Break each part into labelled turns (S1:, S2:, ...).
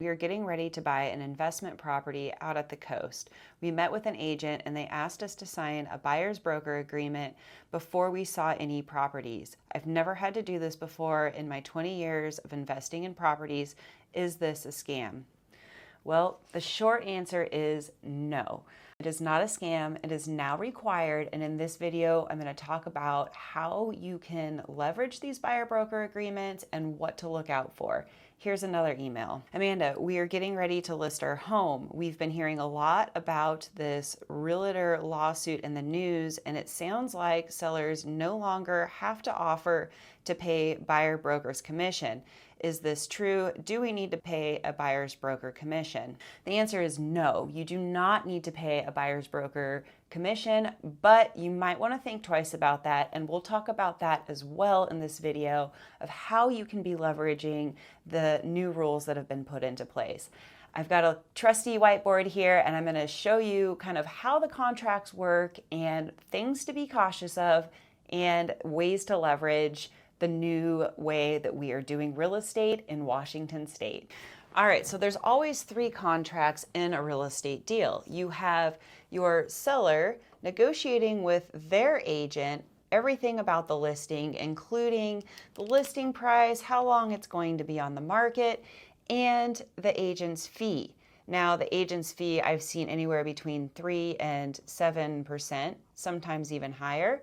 S1: We are getting ready to buy an investment property out at the coast. We met with an agent and they asked us to sign a buyer's broker agreement before we saw any properties. I've never had to do this before in my 20 years of investing in properties. Is this a scam? Well, the short answer is no. It is not a scam. It is now required. And in this video, I'm going to talk about how you can leverage these buyer broker agreements and what to look out for. Here's another email. Amanda, we are getting ready to list our home. We've been hearing a lot about this realtor lawsuit in the news, and it sounds like sellers no longer have to offer to pay buyer broker's commission. Is this true? Do we need to pay a buyer's broker commission? The answer is no. You do not need to pay a buyer's broker commission, but you might want to think twice about that, and we'll talk about that as well in this video of how you can be leveraging the new rules that have been put into place. I've got a trusty whiteboard here, and I'm going to show you kind of how the contracts work and things to be cautious of and ways to leverage the new way that we are doing real estate in Washington State. All right, so there's always three contracts in a real estate deal. You have your seller negotiating with their agent everything about the listing, including the listing price, how long it's going to be on the market, and the agent's fee. Now, the agent's fee I've seen anywhere between 3 and 7%, sometimes even higher.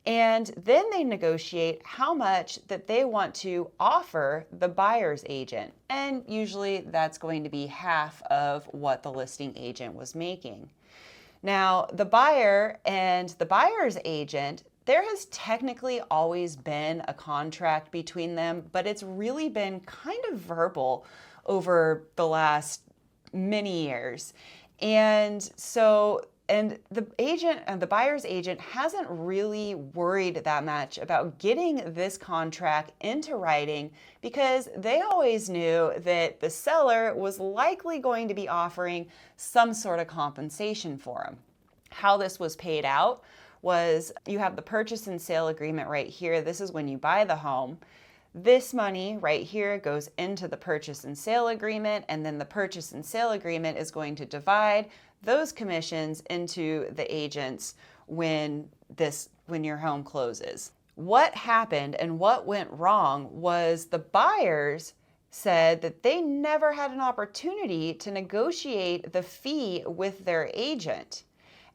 S1: And then they negotiate how much that they want to offer the buyer's agent. And usually that's going to be half of what the listing agent was making. Now, the buyer and the buyer's agent, there has technically always been a contract between them, but it's really been kind of verbal over the last many years. And the agent and the buyer's agent hasn't really worried that much about getting this contract into writing because they always knew that the seller was likely going to be offering some sort of compensation for them. How this was paid out was you have the purchase and sale agreement right here. This is when you buy the home. This money right here goes into the purchase and sale agreement, and then the purchase and sale agreement is going to divide those commissions into the agents when your home closes. What happened and what went wrong was the buyers said that they never had an opportunity to negotiate the fee with their agent.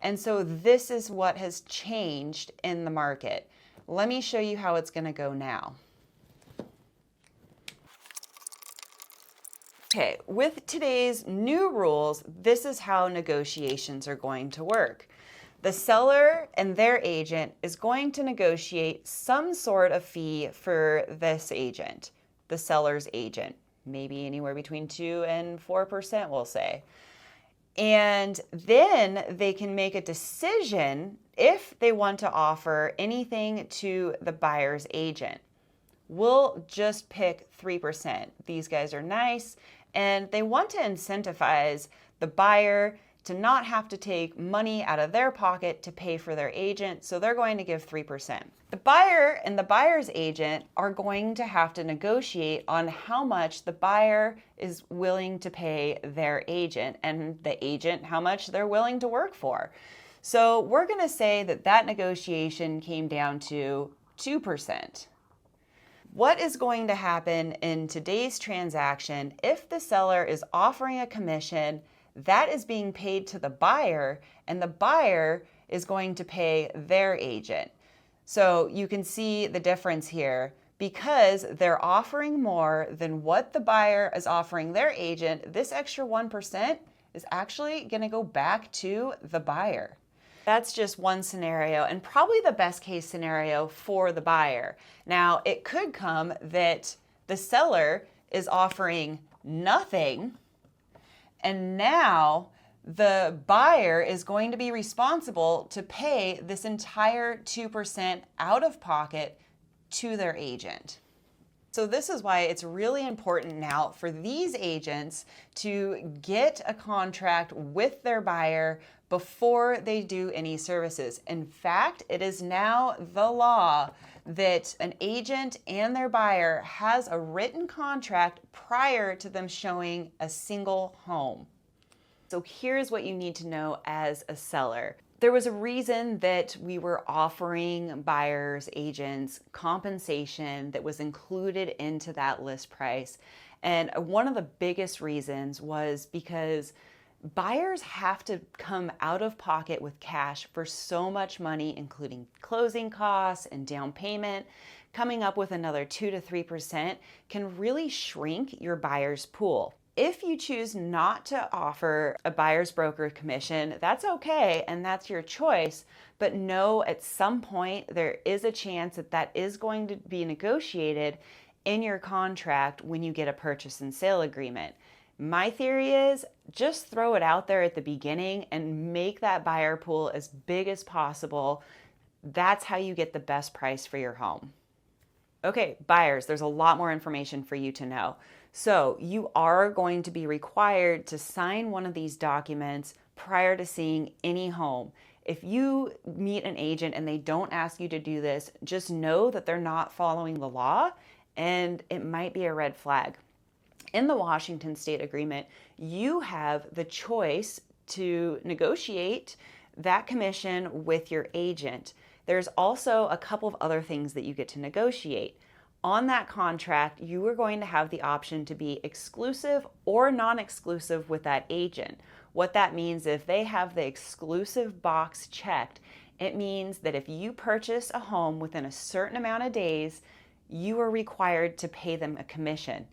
S1: And so this is what has changed in the market. Let me show you how it's going to go now. Okay, with today's new rules, this is how negotiations are going to work. The seller and their agent is going to negotiate some sort of fee for this agent, the seller's agent, maybe anywhere between 2 and 4%, we'll say. And then they can make a decision if they want to offer anything to the buyer's agent. We'll just pick 3%. These guys are nice. And they want to incentivize the buyer to not have to take money out of their pocket to pay for their agent, so they're going to give 3%. The buyer and the buyer's agent are going to have to negotiate on how much the buyer is willing to pay their agent and the agent how much they're willing to work for. So we're going to say that that negotiation came down to 2%. What is going to happen in today's transaction if the seller is offering a commission that is being paid to the buyer and the buyer is going to pay their agent? So you can see the difference here because they're offering more than what the buyer is offering their agent. This extra 1% is actually going to go back to the buyer. That's just one scenario and probably the best case scenario for the buyer. Now, it could come that the seller is offering nothing and now the buyer is going to be responsible to pay this entire 2% out of pocket to their agent. So this is why it's really important now for these agents to get a contract with their buyer before they do any services. In fact, it is now the law that an agent and their buyer has a written contract prior to them showing a single home. So here's what you need to know as a seller. There was a reason that we were offering buyers, agents, compensation that was included into that list price. And one of the biggest reasons was because buyers have to come out of pocket with cash for so much money, including closing costs and down payment. Coming up with another 2 to 3% can really shrink your buyer's pool. If you choose not to offer a buyer's broker commission, that's okay and that's your choice, but know at some point there is a chance that that is going to be negotiated in your contract when you get a purchase and sale agreement. My theory is just throw it out there at the beginning and make that buyer pool as big as possible. That's how you get the best price for your home. Okay, buyers, there's a lot more information for you to know. So you are going to be required to sign one of these documents prior to seeing any home. If you meet an agent and they don't ask you to do this, just know that they're not following the law and it might be a red flag. In the Washington State Agreement, you have the choice to negotiate that commission with your agent. There's also a couple of other things that you get to negotiate. On that contract, you are going to have the option to be exclusive or non-exclusive with that agent. What that means, if they have the exclusive box checked, it means that if you purchase a home within a certain amount of days, you are required to pay them a commission,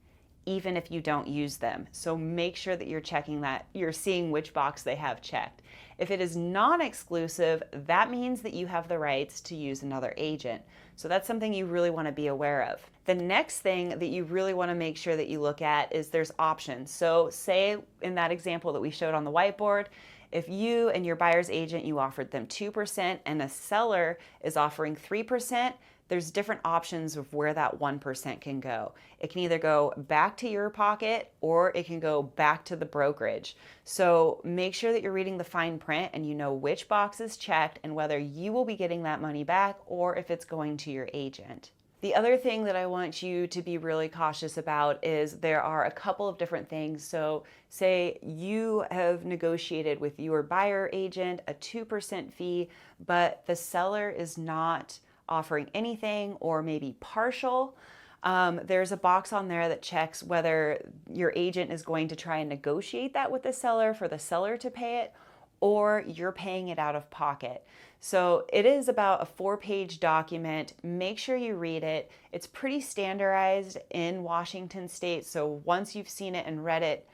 S1: even if you don't use them. So make sure that you're checking that, you're seeing which box they have checked. If it is non-exclusive, that means that you have the rights to use another agent. So that's something you really want to be aware of. The next thing that you really want to make sure that you look at is there's options. So say in that example that we showed on the whiteboard, if you and your buyer's agent, you offered them 2% and a seller is offering 3%, there's different options of where that 1% can go. It can either go back to your pocket or it can go back to the brokerage. So make sure that you're reading the fine print and you know which box is checked and whether you will be getting that money back or if it's going to your agent. The other thing that I want you to be really cautious about is there are a couple of different things. So say you have negotiated with your buyer agent a 2% fee, but the seller is not offering anything or maybe partial. There's a box on there that checks whether your agent is going to try and negotiate that with the seller for the seller to pay it or you're paying it out of pocket. So it is about a 4-page document. Make sure you read it. It's pretty standardized in Washington State. So once you've seen it and read it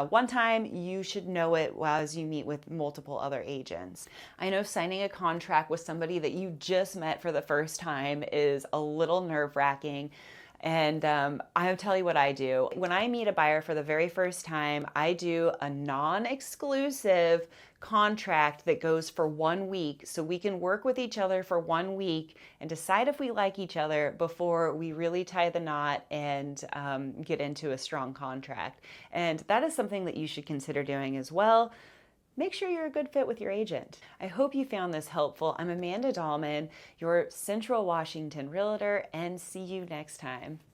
S1: one time, you should know it as you meet with multiple other agents. I know signing a contract with somebody that you just met for the first time is a little nerve-wracking. And I'll tell you what I do. When I meet a buyer for the very first time, I do a non-exclusive contract that goes for 1 week so we can work with each other for 1 week and decide if we like each other before we really tie the knot and get into a strong contract. And that is something that you should consider doing as well. Make sure you're a good fit with your agent. I hope you found this helpful. I'm Amanda Dallman, your Central Washington Realtor, and see you next time.